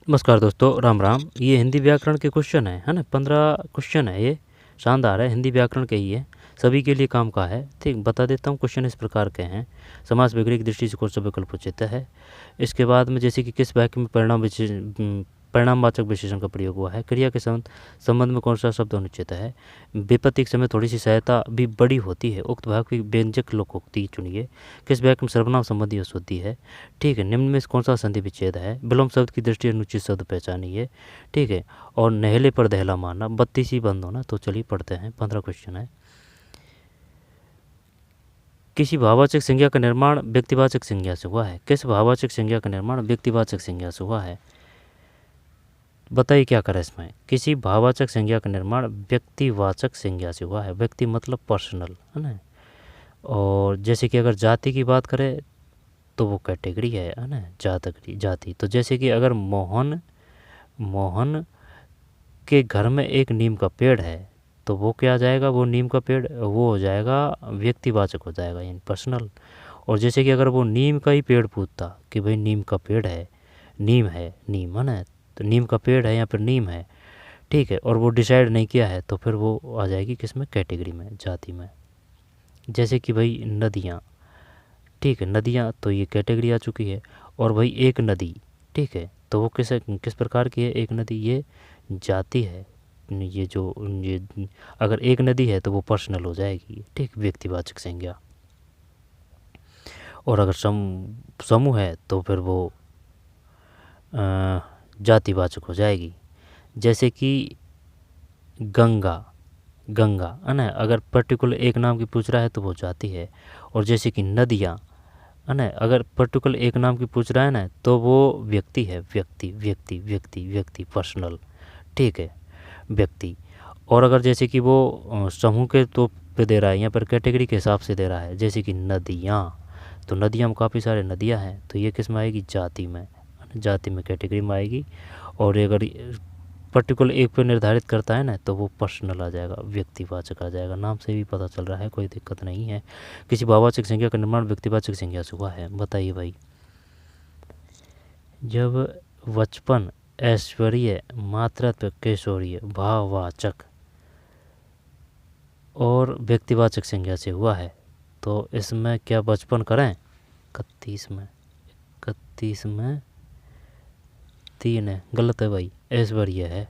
नमस्कार दोस्तों, राम राम। ये हिंदी व्याकरण के क्वेश्चन है ना। 15 क्वेश्चन है ये। शानदार है, हिंदी व्याकरण के ही है, सभी के लिए काम का है। ठीक, बता देता हूँ। क्वेश्चन इस प्रकार के हैं। समास वैगरिक दृष्टि से कौन सा विकल्प उचित है। इसके बाद में जैसे कि किस वाक्य में परिणामवाचक विशेषण का प्रयोग हुआ है। क्रिया के संबंध में कौन सा शब्द अनुचित है। विपत्ति के समय थोड़ी सी सहायता भी बड़ी होती है। उक्त भाग की व्यंजक लोकोक्ति चुनिए। किस वाक्य में सर्वनाम संबंधी अशुद्धि है। ठीक है। निम्न में से कौन सा संधि विच्छेद है। विलोम शब्द की दृष्टि अनुचित शब्द पहचानिए। ठीक है। और नहले पर दहला मारना 32 ही बंद होना। तो चलिए पढ़ते हैं। 15 क्वेश्चन है। किसी भाववाचक संज्ञा का निर्माण व्यक्तिवाचक संज्ञा से हुआ है। किस भाववाचक संज्ञा का निर्माण व्यक्तिवाचक संज्ञा से हुआ है। बताइए क्या करें इसमें। किसी भाववाचक संज्ञा का निर्माण व्यक्तिवाचक संज्ञा से हुआ है। व्यक्ति मतलब पर्सनल, है ना। और जैसे कि अगर जाति की बात करें तो वो कैटेगरी है ना। जाति। तो जैसे कि अगर मोहन के घर में एक नीम का पेड़ है तो वो क्या आ जाएगा। वो नीम का पेड़ वो हो जाएगा व्यक्तिवाचक हो जाएगा, यानी पर्सनल। और जैसे कि अगर वो नीम का ही पेड़ पूछता कि भाई नीम का पेड़ है, नीम है ना, तो नीम का पेड़ है या फिर नीम है। ठीक है। और वो डिसाइड नहीं किया है तो फिर वो आ जाएगी किस में, कैटेगरी में, जाति में। जैसे कि भाई नदियाँ। ठीक है। नदियाँ तो ये कैटेगरी आ चुकी है। और भाई एक नदी, ठीक है, तो वो किस प्रकार की है। एक नदी ये जाति है। ये अगर एक नदी है तो वो पर्सनल हो जाएगी। ठीक, व्यक्तिवाचक संज्ञा। और अगर समूह है तो फिर वो जातिवाचक हो जाएगी। जैसे कि गंगा है ना, अगर पर्टिकुलर एक नाम की पूछ रहा है तो वो जाति है। और जैसे कि नदियाँ, है ना, अगर पर्टिकुलर एक नाम की पूछ रहा है ना तो वो व्यक्ति है। व्यक्ति पर्सनल। ठीक है, व्यक्ति। और अगर जैसे कि वो समूह के तो पे दे रहा है, यहाँ पर कैटेगरी के हिसाब से दे रहा है। जैसे कि नदियाँ, तो नदियाँ में काफ़ी सारे नदियाँ हैं तो ये किस में आएगी, जाति में, जाति में, कैटेगरी में आएगी। और अगर पर्टिकुलर एक पे निर्धारित करता है ना तो वो पर्सनल आ जाएगा, व्यक्तिवाचक आ जाएगा। नाम से भी पता चल रहा है, कोई दिक्कत नहीं है। किसी भाववाचक संज्ञा का निर्माण व्यक्तिवाचक संज्ञा से हुआ है। बताइए भाई। जब बचपन, ऐश्वर्य, मातृत्व, किशोरीय भाववाचक और व्यक्तिवाचक संज्ञा से हुआ है तो इसमें क्या बचपन करें। 31 में 3 है, गलत है भाई, ऐश्वर्य है।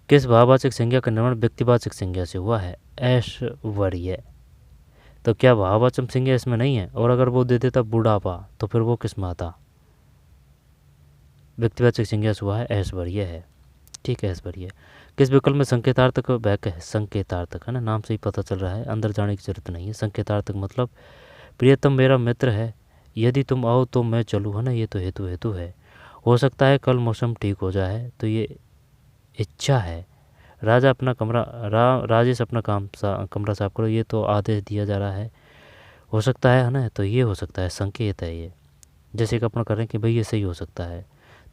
किस भाववाचक संज्ञा का निर्माण व्यक्तिवाचक संज्ञा से हुआ है। ऐश्वर्य। तो क्या भाववाचक संज्ञा इसमें नहीं है। और अगर वो दे देता बुढ़ापा तो फिर वो किस में आता, व्यक्तिवाचक संज्ञा से हुआ है, ऐश्वर्य है। ठीक है, ऐश्वर्य। किस विकल्प में संकेतार्थक वाक्य है। संकेतार्थक, है ना, नाम से ही पता चल रहा है, अंदर जाने की जरूरत नहीं है। संकेतार्थक मतलब प्रियतम मेरा मित्र है, यदि तुम आओ तो मैं चलूँ, है ना, ये तो हेतु है। हो सकता है कल मौसम ठीक हो जाए, तो ये इच्छा है। राजेश अपना कमरा साफ करो, ये तो आदेश दिया जा रहा है। हो सकता है ना, तो ये हो सकता है, संकेत है ये। जैसे कि अपना कर रहे हैं कि भाई ये सही हो सकता है,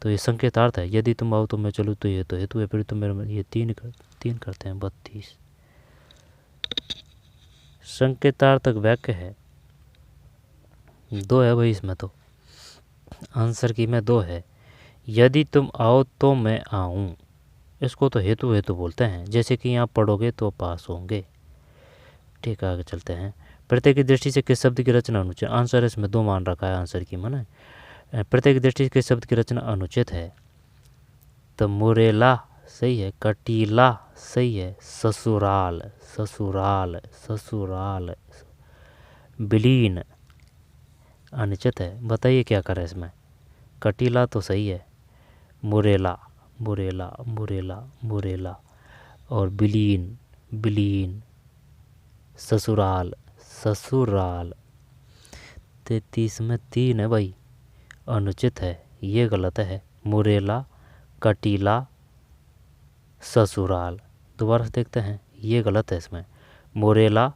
तो ये संकेतार्थ है। यदि तुम आओ तो मैं चलूँ, तो ये तो हेतु है। फिर तुम मेरे, ये 3 करते हैं, 32 संकेतार्थक वाक्य है। 2 है भाई इसमें, तो आंसर की में 2 है। यदि तुम आओ तो मैं आऊँ, इसको तो हेतु बोलते हैं। जैसे कि यहाँ पढ़ोगे तो पास होंगे। ठीक है, आगे चलते हैं। प्रत्येक की दृष्टि से किस शब्द की रचना अनुचित। आंसर इसमें 2 मान रखा है आंसर की में। प्रत्येक की दृष्टि से किस शब्द की रचना अनुचित है। तो मुरेला सही है, कटीला सही है, ससुराल विलीन अनुचित है। बताइए क्या करें इसमें। कटीला तो सही है, मुरेला और विलीन, ससुराल 33 में 3 है भाई, अनुचित है, ये गलत है। मुरेला, कटीला, ससुराल। दोबारा से देखते हैं, ये गलत है इसमें। मुरेला,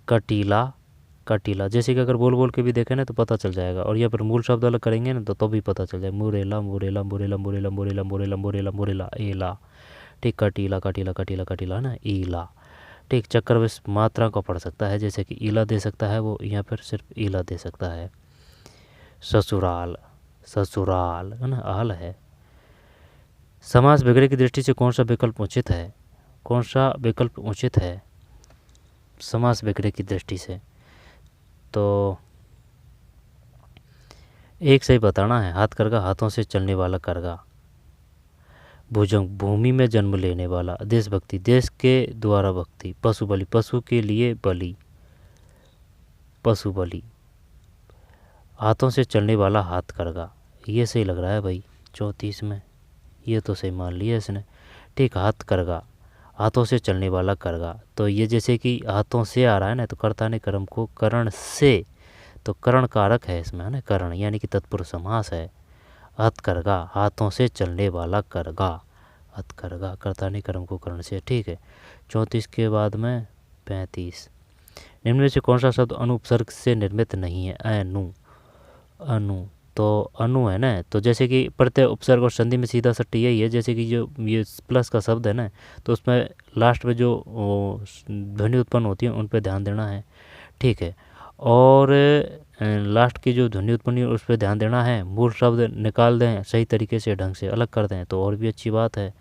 कटीला। जैसे कि अगर बोल के भी देखें ना तो पता चल जाएगा। और यहाँ पर मूल शब्द अलग करेंगे ना तो भी पता चल जाए। मुरेला, एला। ठीक, कटीला ना, ईला। ठीक, चक्रवश मात्रा को पढ़ सकता है, जैसे कि ईला दे सकता है वो, यहाँ पर सिर्फ ईला दे सकता है। ससुराल ससुराल, है ना, आल है। समास वगैरह की दृष्टि से कौन सा विकल्प उचित है? कौन सा विकल्प उचित है समास वगैरह की दृष्टि से? तो एक सही बताना है। हाथकरघा, हाथों से चलने वाला करघा। भुजंग, भूमि में जन्म लेने वाला। देशभक्ति, देश के द्वारा भक्ति। पशु बलि, पशु के लिए बलि, पशु बलि। हाथों से चलने वाला हाथकरघा, ये सही लग रहा है भाई 34 में, ये तो सही मान लिया इसने। ठीक, हाथकरघा, हाथों से चलने वाला करघा। तो ये जैसे कि हाथों से आ रहा है ना, तो कर्ता ने कर्म को करण से, तो करण कारक है इसमें, है ना, करण यानी कि तत्पुरुष समास है। हथकरघा, हाथों से चलने वाला करघा। हथकरघा, कर्ता ने कर्म को करण से। ठीक है, 34 के बाद में 35। निम्न में से कौन सा शब्द अनुपसर्ग से निर्मित नहीं है? अनु, अनु, तो अनु है ना, तो जैसे कि प्रत्यय, उपसर्ग और संधि में सीधा सट्टी यही है। जैसे कि जो ये प्लस का शब्द है ना, तो उसमें लास्ट में जो ध्वनि उत्पन्न होती है उन पर ध्यान देना है। ठीक है, और लास्ट की जो ध्वनि उत्पन्न उस पर ध्यान देना है। मूल शब्द निकाल दें सही तरीके से, ढंग से अलग कर दें तो और भी अच्छी बात है।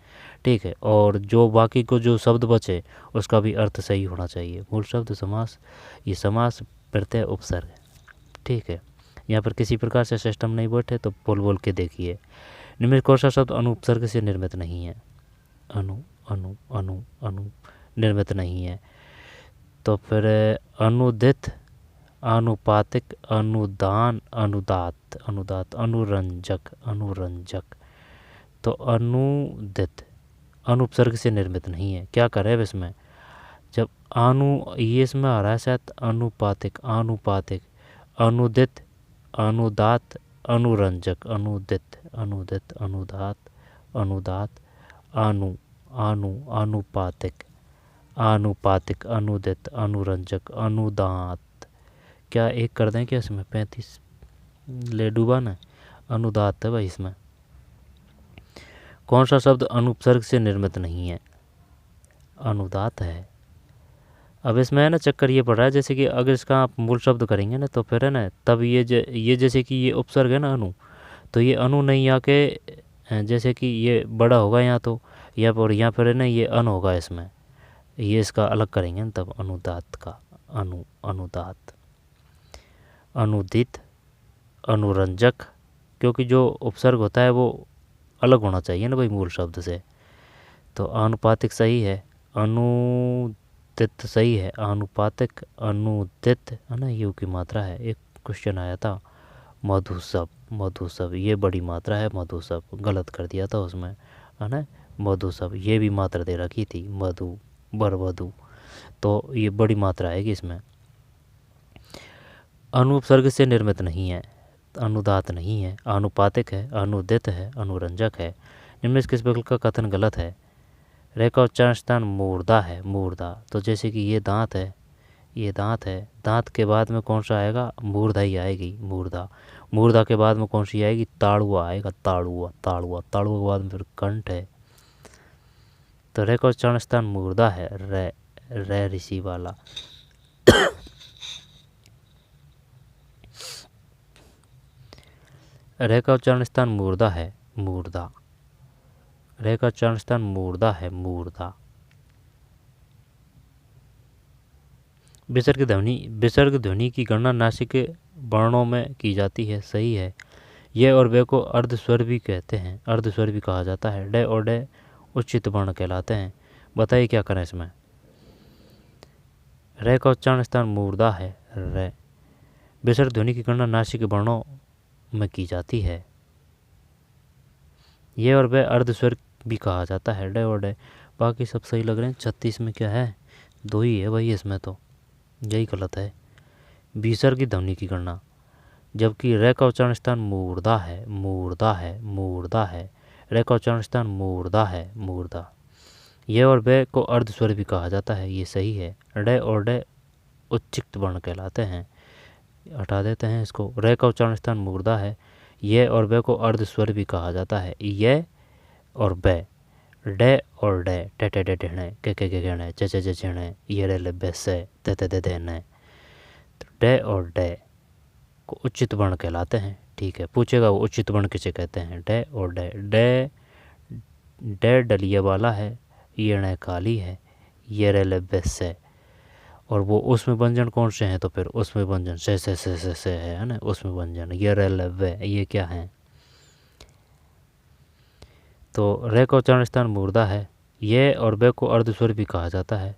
ठीक है, और जो बाकी को जो शब्द बचे उसका भी अर्थ सही होना चाहिए। मूल शब्द, समास, ये समास, प्रत्यय, उपसर्ग है। ठीक है, यहाँ पर किसी प्रकार से सिस्टम नहीं बैठे तो बोल बोल के देखिए। निम्न कौन सा शब्द अनुपसर्ग से निर्मित नहीं है? अनु, अनु, अनु, अनु निर्मित नहीं है। तो फिर अनुदित, अनुपातिक, अनुदान, अनुदात, अनुदात, अनुरंजक, अनुरंजक। तो अनुदित अनुपसर्ग से निर्मित नहीं है। क्या करे अब इसमें? जब अनु ये इसमें आ रहा है शायद अनुपातिक, अनुपातिक, अनुदित, अनुदात, अनुरंजक, अनुदित, अनुदित, अनुदात, अनुदात, अनु, अनु, अनुपातिक, आनुपातिक, अनुदित, अनुरंजक, अनुदात। क्या एक कर दें क्या इसमें? 35 ले डूबा ना, अनुदात है भाई इसमें। कौन सा शब्द अनुपसर्ग से निर्मित नहीं है? अनुदात है। अब इसमें है ना चक्कर ये पड़ रहा है, जैसे कि अगर इसका आप मूल शब्द करेंगे ना तो फिर है ना, तब ये जैसे कि ये उपसर्ग है ना अनु, तो ये अनु नहीं आके जैसे कि ये बड़ा होगा यहाँ, तो यहाँ पर है ना ये अन होगा इसमें, ये इसका अलग करेंगे ना तब अनुदात का। अनु, अनुदात, अनुदित, अनुरंजक, क्योंकि जो उपसर्ग होता है वो अलग होना चाहिए ना भाई मूल शब्द से। तो आनुपातिक सही है, अनुदित सही है, आनुपातिक, अनुदित, है ना, यू की मात्रा है। एक क्वेश्चन आया था मधुसब, मधुसब ये बड़ी मात्रा है, मधुसब गलत कर दिया था उसमें, है ना, मधुसब ये भी मात्रा दे रखी थी, मधु, बरवधु, तो ये बड़ी मात्रा है कि इसमें। अनुपसर्ग से निर्मित नहीं है, अनुदात नहीं है, आनुपातिक है, अनुदित है, अनुरंजक है। निम्न किस विकल्प का कथन गलत है? रे का उच्चारण स्थान मूर्धा है, मूर्धा। तो जैसे कि ये दांत है, ये दांत है, दांत के बाद में कौन सा आएगा? मूर्धा ही आएगी, मूर्धा। मूर्धा के बाद में कौन सी आएगी? ताड़ुआ आएगा, ताड़ुआ, ताड़ुआ, ताड़ुआ के बाद में फिर कंठ है। तो रे का उच्चारण स्थान मूर्धा है, रे, रे ऋषि वाला। रे का उच्चारण स्थान मूर्धा है, मूर्धा। रे का उच्चारण स्थान मूर्धा है, मूर्धा। विसर्ग ध्वनि की गणना नासिक वर्णों में की जाती है, सही है। ये और वे को अर्धस्वर भी कहते हैं, अर्धस्वर भी कहा जाता है। डे और डे उच्चित वर्ण कहलाते हैं। बताइए क्या करें इसमें? रे का उच्चारण स्थान मूर्धा है, रे। विसर्ग ध्वनि की गणना नासिक वर्णों में की जाती है। ये और वे अर्धस्वर भी कहा जाता है, डे और डे। बाकी सब सही लग रहे हैं। 36 में क्या है? 2 ही है भाई इसमें, तो यही गलत है। विसर्ग की ध्वनि की गणना, जबकि रे का उच्चारण स्थान मूर्धा है, मूर्धा है, मूर्धा है। रे का उच्चारण स्थान मूर्धा है, मूर्धा। ये और वे को अर्धस्वर भी कहा जाता है, ये सही है। डे और डे उच्चित वर्ण कहलाते हैं। हटा देते हैं इसको। रे का उच्चारण स्थान मूर्धा है, ये और वे को अर्धस्वर भी कहा जाता है। ये और बे, डे और डे, टे टे टे टेणे, के गेणे, चे चे चेणे, ये रे ले बेसे, ते ते ते ने। तो डे और डे को उच्चित वर्ण कहलाते हैं। ठीक है, पूछेगा वो उचित वर्ण किसे कहते हैं, डे और डे। डे डे डलिया वाला है, ये ण काली है, ये रेल बेस है। और वो उसमें व्यंजन कौन से हैं, तो फिर उसमें व्यंजन से है ना, उसमें व्यंजन ये रेल वे, ये क्या है। तो रे का उच्चारण स्थान मूर्धा है, ये और बे को अर्धस्वर भी कहा जाता है,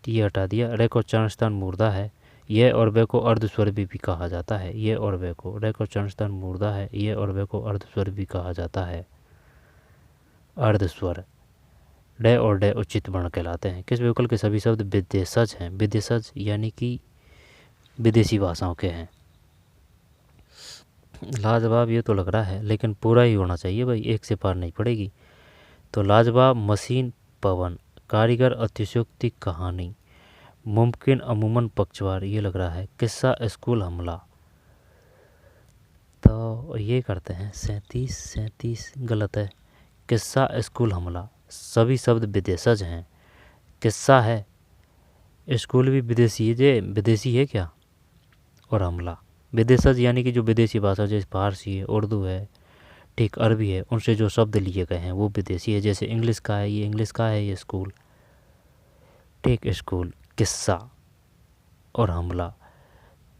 ये हटा दिया। रे का उच्चारण स्थान मूर्धा है, ये और बे को अर्धस्वर भी कहा जाता है, ये और बे को। रे का उच्चारण स्थान मूर्धा है, ये और बे को अर्धस्वर भी कहा जाता है, अर्धस्वर। डे और डे उचित वर्ण कहलाते हैं। किस विकल्प के सभी शब्द विदेशज हैं, विदेशज यानी कि विदेशी भाषाओं के हैं। लाजवाब ये तो लग रहा है, लेकिन पूरा ही होना चाहिए भाई, एक से पार नहीं पड़ेगी। तो लाजवाब, मशीन, पवन, कारीगर, अतिशयोक्ति, कहानी, मुमकिन, अमूमन, पक्षवार, ये लग रहा है। किस्सा, स्कूल, हमला। तो ये करते हैं 37 गलत है। किस्सा, स्कूल, हमला, सभी शब्द विदेशज हैं। किस्सा है, स्कूल भी विदेशी है, जे विदेशी है क्या, और हमला विदेशज यानी कि जो विदेशी भाषा, जैसे फारसी है, उर्दू है, ठीक, अरबी है, उनसे जो शब्द लिए गए हैं वो विदेशी है। जैसे इंग्लिश का है, ये इंग्लिश का है, ये स्कूल, ठीक, स्कूल। किस्सा और हमला।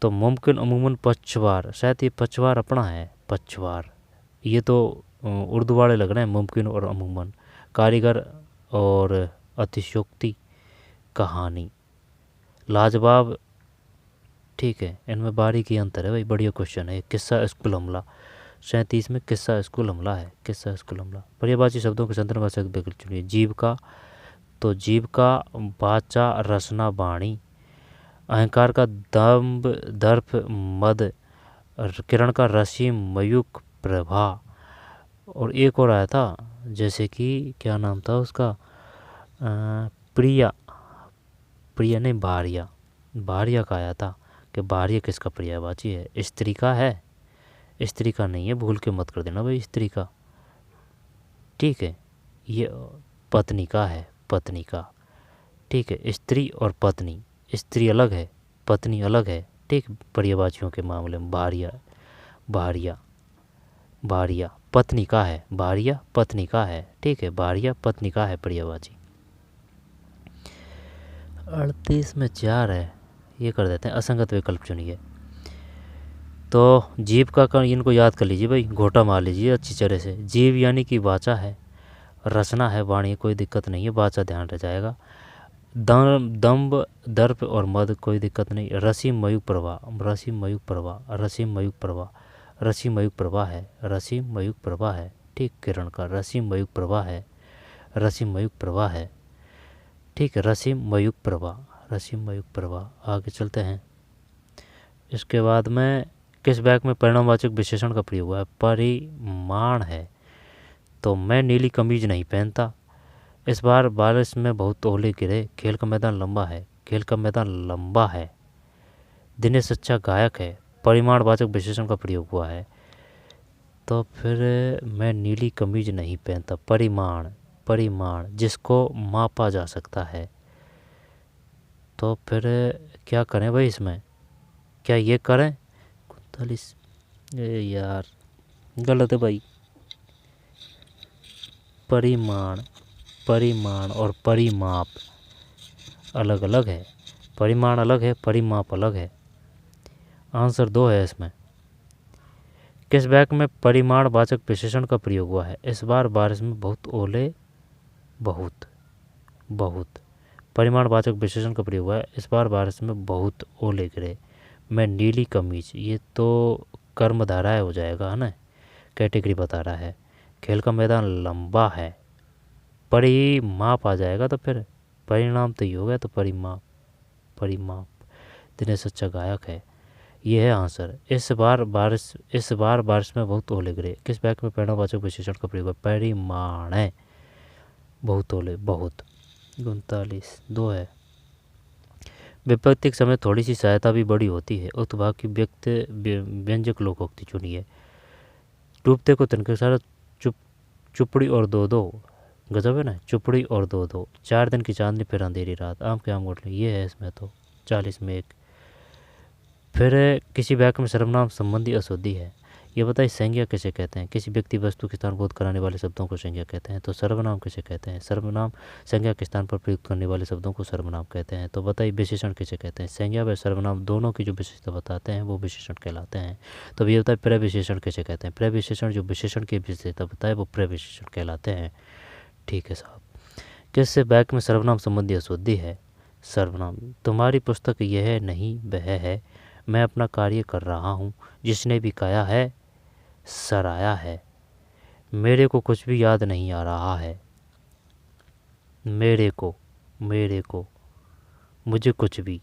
तो मुमकिन, अमूमन, पक्षवार, शायद ये पक्षवार अपना है, पक्षवार, ये तो उर्दू वाले लग रहे हैं, मुमकिन और अमूमन। कारीगर और अतिशयोक्ति, कहानी। लाजवाब, ठीक है, इनमें बारीकी अंतर है भाई, बढ़िया क्वेश्चन है। किस्सा, स्कूल, हमला, 37 में किस्सा, स्कूल, हमला है, किस्सा, स्कूल, हमला। पर्यायवाची शब्दों के संदर्भ भाषा विकल्प चुनिए। जीविका, तो जीविका, वाचा, रचना, वाणी। अहंकार का दम्भ, दर्प, मद। किरण का रश्मि, मयूख, प्रभा। और एक और आया था, जैसे कि क्या नाम था उसका, प्रिया, प्रिया नहीं, भारिया, भारिया का आया था कि भारिया किसका पर्यायवाची है, स्त्री का है, स्त्री का नहीं है, भूल के मत कर देना भाई, स्त्री का, ठीक है, ये पत्नी का है, पत्नी का, ठीक है। स्त्री और पत्नी, स्त्री अलग है, पत्नी अलग है, ठीक, पर्यायवाचियों के मामले में। भारिया, भारिया, भारिया पत्नी का है, भारिया पत्नी का है, ठीक है, भारिया पत्नी का है पर्यायवाची। 38 में 4 है, ये कर देते हैं। असंगत विकल्प चुनिए। तो जीव का इनको याद कर लीजिए भाई, घोटा मार लीजिए अच्छी तरह से। जीव यानी कि वाचा है, रचना है, वाणी, कोई दिक्कत नहीं है, वाचा ध्यान रह जाएगा। दम्भ, दर्प और मद, कोई दिक्कत नहीं। रसीम, मयूख, प्रभा, रसीम, मयूख, प्रभा, रसीम, मयूख, प्रभा, रसीम, मयूख, प्रभा है, रसीम, मयूख, प्रभा है, ठीक। किरण का रसीम, मयूख, प्रभा है, रसीम, मयूख, प्रभा है, ठीक है, रसीम, मयूख, प्रभा, रसीम, मयूख, प्रभा। आगे चलते हैं। इसके बाद में किस वाक्य में परिणामवाचक विशेषण का प्रयोग हुआ है, परिमाण है। तो मैं नीली कमीज नहीं पहनता, इस बार बारिश में बहुत ओले गिरे, खेल का मैदान लंबा है, खेल का मैदान लंबा है, दिनेश अच्छा गायक है, परिमाणवाचक विशेषण का प्रयोग हुआ है। तो फिर मैं नीली कमीज नहीं पहनता, परिमाण, परिमाण जिसको मापा जा सकता है। तो फिर क्या करें भाई इसमें, क्या ये करें 39, यार गलत है भाई। परिमाण, परिमाण और परिमाप अलग अलग है, परिमाण अलग है, परिमाप अलग है। आंसर 2 है इसमें। किस वाक्य में परिमाणवाचक विशेषण का प्रयोग हुआ है, इस बार बारिश में बहुत ओले, बहुत, बहुत, परिमाणवाचक विशेषण का प्रयोग हुआ है, इस बार बारिश में बहुत ओले गिरे, मैं नीली कमीज, ये तो कर्मधाराएं हो जाएगा है ना, कैटेगरी बता रहा है। खेल का मैदान लंबा है, परिमाप आ जाएगा, तो फिर परिणाम तो ही हो गया, तो परिमाप, परिमाप। दिनेश अच्छा गायक है, ये है आंसर। इस बार बारिश में बहुत ओले गिरे, किस वाक्य में परिणामवाचक विशेषण का प्रयोग है, परिमाण है, बहुत ओले, बहुत। 39 2 है। विपत्ति के समय थोड़ी सी सहायता भी बड़ी होती है, उक्त वाक्य की व्यंजक लोकोक्ति चुनिए। डूबते को तिनके सारा चुपड़ी और दो, गजब है ना, चुपड़ी और दो, 4 दिन की चांदनी फिर अंधेरी रात, आम के आम घोटले, ये है इसमें। तो 40 में 1। फिर किसी वाक्य में सर्वनाम संबंधी अशुद्धि है, ये बताइए संज्ञा किसे कहते हैं? किसी व्यक्ति वस्तु के स्थान बोध कराने वाले शब्दों को संज्ञा कहते हैं। तो सर्वनाम किसे कहते हैं? सर्वनाम संज्ञा के स्थान पर प्रयुक्त करने वाले शब्दों को सर्वनाम कहते हैं। तो बताइए विशेषण किसे कहते हैं? संज्ञा व सर्वनाम दोनों की जो विशेषता बताते हैं वो विशेषण कहलाते हैं। तो ये बताए प्रविशेषण किसे कहते हैं? प्रविशेषण जो विशेषण की विशेषता बताए वो प्रविशेषण कहलाते हैं। ठीक है साहब। किससे वाक्य में सर्वनाम संबंधी अशुद्धि है? सर्वनाम, तुम्हारी पुस्तक यह नहीं वह है, मैं अपना कार्य कर रहा हूँ, जिसने भी खाया है सराया है, मेरे को कुछ भी याद नहीं आ रहा है, मेरे को मुझे कुछ भी।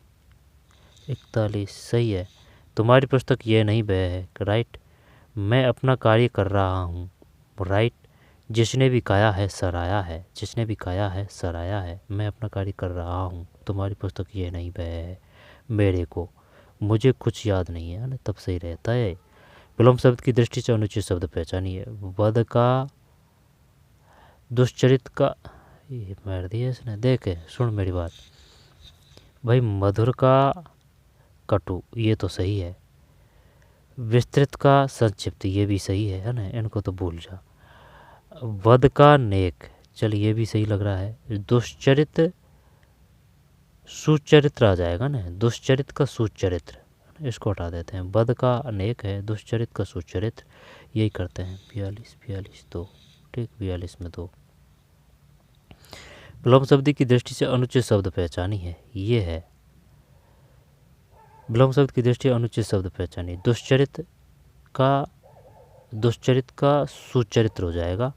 41 सही है। तुम्हारी पुस्तक यह नहीं वह है, राइट। मैं अपना कार्य कर रहा हूँ, राइट। जिसने भी खाया है सराया है, जिसने भी खाया है सराया है, मैं अपना कार्य कर रहा हूँ, तुम्हारी पुस्तक ये नहीं वह है, मेरे को मुझे कुछ याद नहीं है ना, तब सही रहता है। विलोम शब्द की दृष्टि से अनुचित शब्द पहचानिए। वध का, दुष्चरित का, ये मार दिया इसने। देखे सुन मेरी बात भाई, मधुर का कटु ये तो सही है, विस्तृत का संक्षिप्त ये भी सही है ना, इनको तो भूल जा। वध का नेक, चल ये भी सही लग रहा है। दुष्चरित सुचरित्र आ जाएगा ना, दुष्चरित का सुचरित्र, इसको हटा देते हैं। वध का अनेक है, दुष्चरित का सुचरित्र, यही करते हैं। 42 2, ठीक, 42 में 2। विलोम शब्द की दृष्टि से अनुचित शब्द पहचानी है, ये है। विलोम शब्द की दृष्टि से अनुचित शब्द पहचानी, दुष्चरित का सुचरित्र हो जाएगा।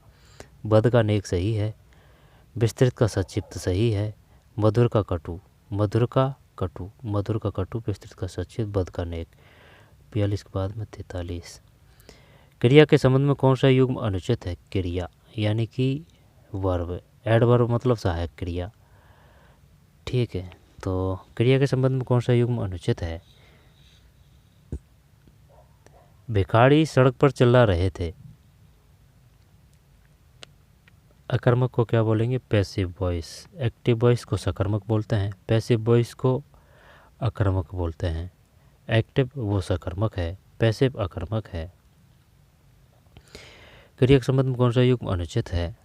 वध का नेक सही है, विस्तृत का संक्षिप्त सही है, मधुर का कटु, मधुर का कटु, विस्तृत का संक्षिप्त, वध का नेक। 42 के बाद में 43। क्रिया के संबंध में कौन सा युग्म अनुचित है? क्रिया यानी कि वर्ब, एडवर्ब मतलब सहायक क्रिया। ठीक है, तो क्रिया के संबंध में कौन सा युग्म अनुचित है? भिखारी सड़क पर चिल्ला रहे थे, अकर्मक को क्या बोलेंगे? Passive voice. एक्टिव वॉइस को सकर्मक बोलते हैं, पैसिव वॉइस को अकर्मक बोलते हैं। एक्टिव वो सकर्मक है, पैसिव अकर्मक है। क्रिया के संबंध में कौन सा युग्म अनुचित है?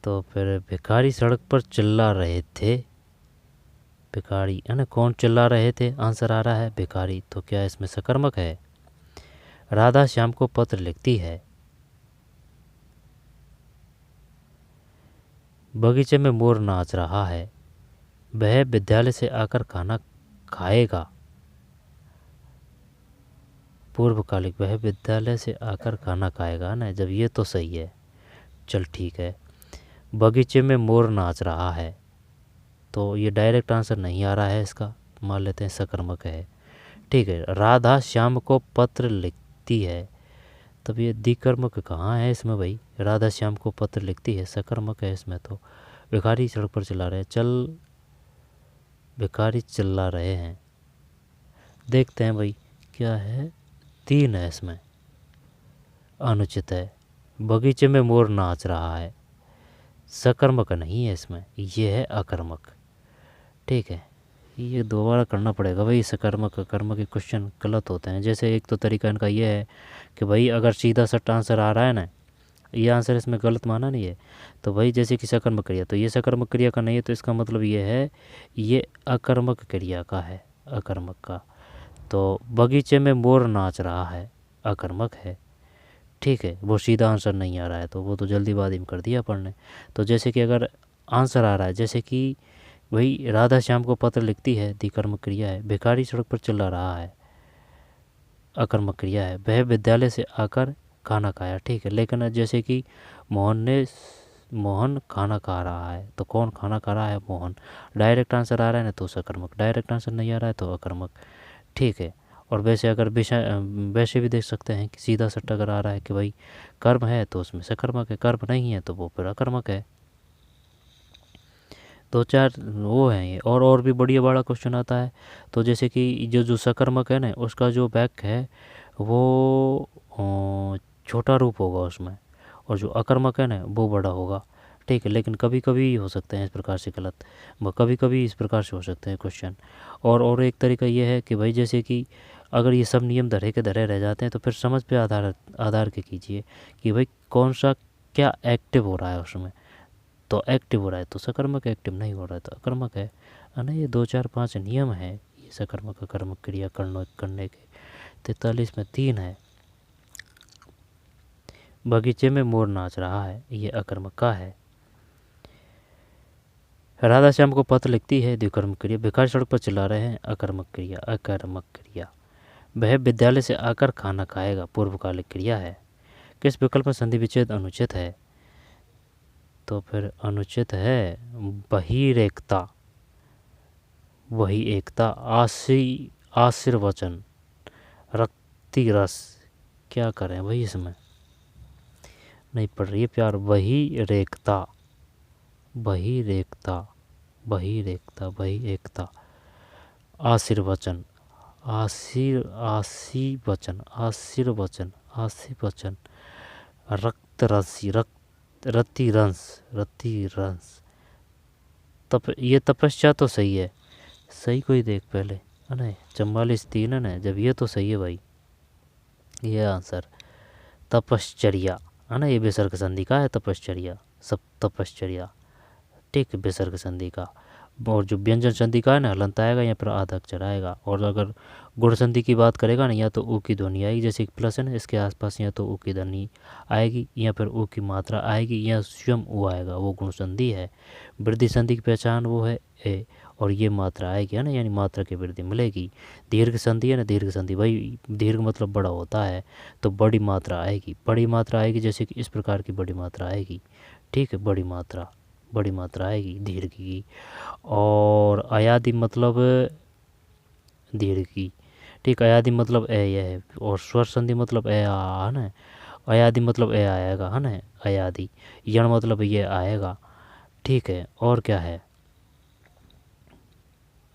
तो फिर भिखारी सड़क पर चिल्ला रहे थे, भिखारी है ना, कौन चिल्ला रहे थे? आंसर आ रहा है भिखारी, तो क्या इसमें सकर्मक है? राधा श्याम को पत्र लिखती है, बगीचे में मोर नाच रहा है, वह विद्यालय से आकर खाना खाएगा। पूर्वकालिक, वह विद्यालय से आकर खाना खाएगा ना, जब ये तो सही है। चल ठीक है, बगीचे में मोर नाच रहा है, तो ये डायरेक्ट आंसर नहीं आ रहा है इसका, मान लेते हैं सकर्मक है। ठीक है, राधा श्याम को पत्र लिखती है, तब ये द्विकर्मक कहाँ है इसमें भाई? राधा श्याम को पत्र लिखती है, सकर्मक है इसमें। तो भिखारी सड़क पर चिल्ला रहे हैं, चल भिखारी चिल्ला रहे हैं, देखते हैं भाई क्या है। 3 है इसमें, अनुचित है। बगीचे में मोर नाच रहा है, सकर्मक नहीं है इसमें, ये है अकर्मक। ठीक है, ये दोबारा करना पड़ेगा भाई। सकर्मक अकर्मक के क्वेश्चन गलत होते हैं। जैसे एक तो तरीका इनका ये है कि भाई अगर सीधा सट्टा आंसर आ रहा है ना, ये आंसर इसमें गलत माना नहीं है, तो भाई जैसे कि सकर्मक क्रिया, तो ये सकर्मक क्रिया का नहीं है, तो इसका मतलब ये है ये अकर्मक क्रिया का है, अकर्मक का। तो बगीचे में मोर नाच रहा है, अकर्मक है। ठीक है, वो सीधा आंसर नहीं आ रहा है, तो वो तो जल्दीबाजी में कर दिया अपन ने। तो जैसे कि अगर आंसर आ रहा है, जैसे कि वही राधा श्याम को पत्र लिखती है, द्विकर्मक क्रिया है। भिखारी सड़क पर चिल्ला रहा है, अकर्मक क्रिया है। वह विद्यालय से आकर खाना खाया, ठीक है। लेकिन जैसे कि मोहन खाना खा रहा है, तो कौन खाना खा रहा है? मोहन। डायरेक्ट आंसर आ रहा है ना, तो सकर्मक। डायरेक्ट आंसर नहीं आ रहा है तो अकर्मक। ठीक है, और वैसे अगर वैसे भी देख सकते हैं कि सीधा सट्टा अगर आ रहा है कि भाई कर्म है तो उसमें सकर्मक है, कर्म नहीं है तो वो फिर अकर्मक है। 2-4 वो हैं ये, और भी बढ़िया बड़ा क्वेश्चन आता है। तो जैसे कि जो सकर्मक है ना, उसका जो बैक है वो छोटा रूप होगा उसमें, और जो अकर्मक है ना वो बड़ा होगा। ठीक है, लेकिन कभी कभी हो सकते हैं इस प्रकार से गलत, कभी कभी इस प्रकार से हो सकते हैं क्वेश्चन। और एक तरीका ये है कि भाई जैसे कि अगर ये सब नियम धरे के धरे रह जाते हैं तो फिर समझ पे आधार के कीजिए कि भाई कौन सा क्या एक्टिव हो रहा है उसमें। तो एक्टिव हो रहा है तो सकर्मक, एक्टिव नहीं हो रहा है तो अकर्मक है ना। ये 2 4 5 नियम है ये सकर्मक अकर्मक क्रिया करने के। 43 में 3 है, बगीचे में मोर नाच रहा है, ये अकर्मक का है। राधा श्याम को पत्र लिखती है, द्विकर्म क्रिया। भिखारी सड़क पर चिल्ला रहे हैं, अकर्मक क्रिया अकर्मक क्रिया। वह विद्यालय से आकर खाना खाएगा, पूर्वकालिक क्रिया है। किस विकल्प में संधि विच्छेद अनुचित है? तो फिर अनुचित है बहिरेकता, वही एकता, आशीर्वचन, रक्ति रस। क्या करें भाई, इसमें नहीं पढ़ रही है प्यार। वही रेखता, वही रेखता, वही रेखता, वही एकता, आशीर्वचन, आशीर्वचन, आशीर्वचन, आशीर्वचन, रक्त रसी, रतिरंश, रतिरंश। ये तपस्या तो सही है, सही कोई देख पहले है ना। 44 3 है ना, जब ये तो सही है भाई, ये आंसर तपश्चर्या है ना। ये विसर्ग संधि का है तपश्चर्या, सब तपश्चर्या, ठीक है, विसर्ग संधि का। और जो व्यंजन संधि का है ना, हलंत आएगा यहाँ पर आधा अक्षर आएगा। और अगर गुण संधि की बात करेगा ना, या तो ऊ की ध्वनि आएगी, जैसे एक प्लस है ना इसके आसपास, या तो ऊ की ध्वनि आएगी या फिर ऊ की मात्रा आएगी या स्वयं ऊ आएगा, वो गुण संधि है। वृद्धि संधि की पहचान वो है ए, और ये मात्रा आएगी है ना, यानी मात्रा की वृद्धि मिलेगी। दीर्घ संधि है ना, दीर्घ संधि भाई, दीर्घ मतलब बड़ा होता है, तो बड़ी मात्रा आएगी, बड़ी मात्रा आएगी, जैसे कि इस प्रकार की बड़ी मात्रा आएगी, ठीक है, बड़ी मात्रा आएगी दीर्घ की। और अयादि मतलब दीर्घ की, ठीक, अयादि मतलब ए यह है। और स्वर संधि मतलब ए आ है ना, अयादि मतलब ए आएगा है ना, अयादि। यण मतलब ये आएगा, ठीक है। और क्या है,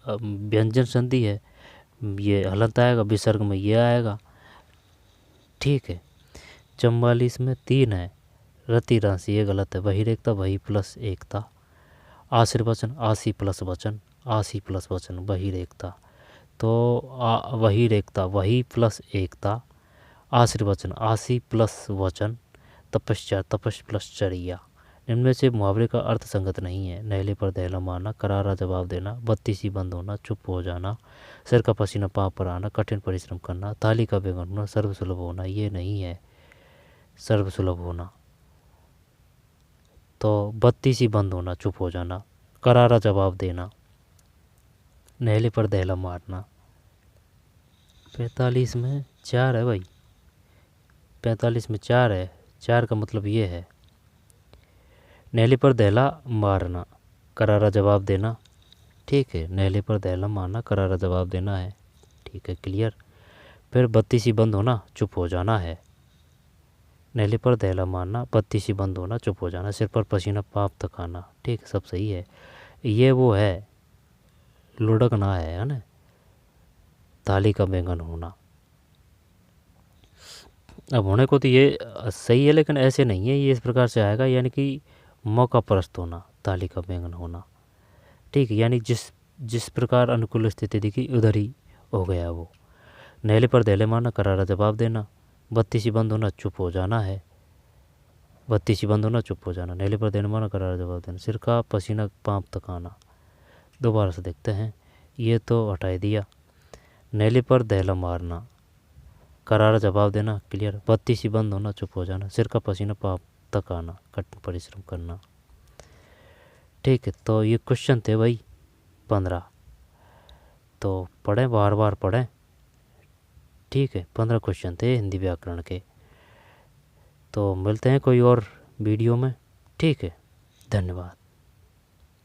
व्यंजन संधि है, ये हलंत आएगा, विसर्ग में ये आएगा, ठीक है। 44 में 3 है, रतिरंश, ये गलत है। वही रेखता, वही प्लस एकता, आशीर्वचन, आशी प्लस वचन, आशी प्लस वचन, वही रेखता। तो वही रेखता, वही प्लस एकता, आशीर्वचन, आशी प्लस वचन, तपस्या, तपस प्लस चर्या। इनमें से मुहावरे का अर्थ संगत नहीं है। नहले पर दहला मारना, करारा जवाब देना, बत्ती सी बंद होना, चुप हो जाना, सिर का पसीना पाँव पर आना, कठिन परिश्रम करना, थाली का बेगन होना, सर्वसुलभ होना, ये नहीं है सर्वसुलभ होना। तो बत्ती सी बंद होना, चुप हो जाना, करारा जवाब देना, नहले पर दहला मारना। 45 में 4 है भाई, 45 में 4 है, 4 का मतलब ये है, नहले पर दहला मारना, करारा जवाब देना, ठीक है, नहले पर दहला मारना, करारा जवाब देना है, ठीक है, क्लियर। फिर बत्ती सी बंद होना, चुप हो जाना है, नहले पर दहला मारना, बत्ती सी बंद होना, चुप हो जाना, सिर पर पसीना पाप तक आना, ठीक, सब सही है। ये वो है लुढ़कना है ना, थाली का बैंगन होना। अब होने को तो ये सही है, लेकिन ऐसे नहीं है, ये इस प्रकार से आएगा, यानी कि मौका परस्त होना, थाली का बैंगन होना, ठीक है, यानी जिस प्रकार अनुकूल स्थिति दिखी उधर ही हो गया वो। नहले पर दहले मारना, करारा जवाब देना, बत्ती सी बंद होना, चुप हो जाना है, बत्ती सी बंद होना, चुप हो जाना, नहले पर दहले मारना, करारा जवाब देना, सिर का पसीना पाँव तक आना। दोबारा से देखते हैं, ये तो हटा दिया, नहले पर दहला मारना, करारा जवाब देना, क्लियर, बत्ती सी बंद होना, चुप हो जाना, सिर का पसीना पाँव तक आना, कठिन परिश्रम करना, ठीक है। तो ये क्वेश्चन थे भाई 15, तो पढ़ें, बार बार पढ़ें, ठीक है। 15 क्वेश्चन थे हिंदी व्याकरण के। तो मिलते हैं कोई और वीडियो में, ठीक है, धन्यवाद।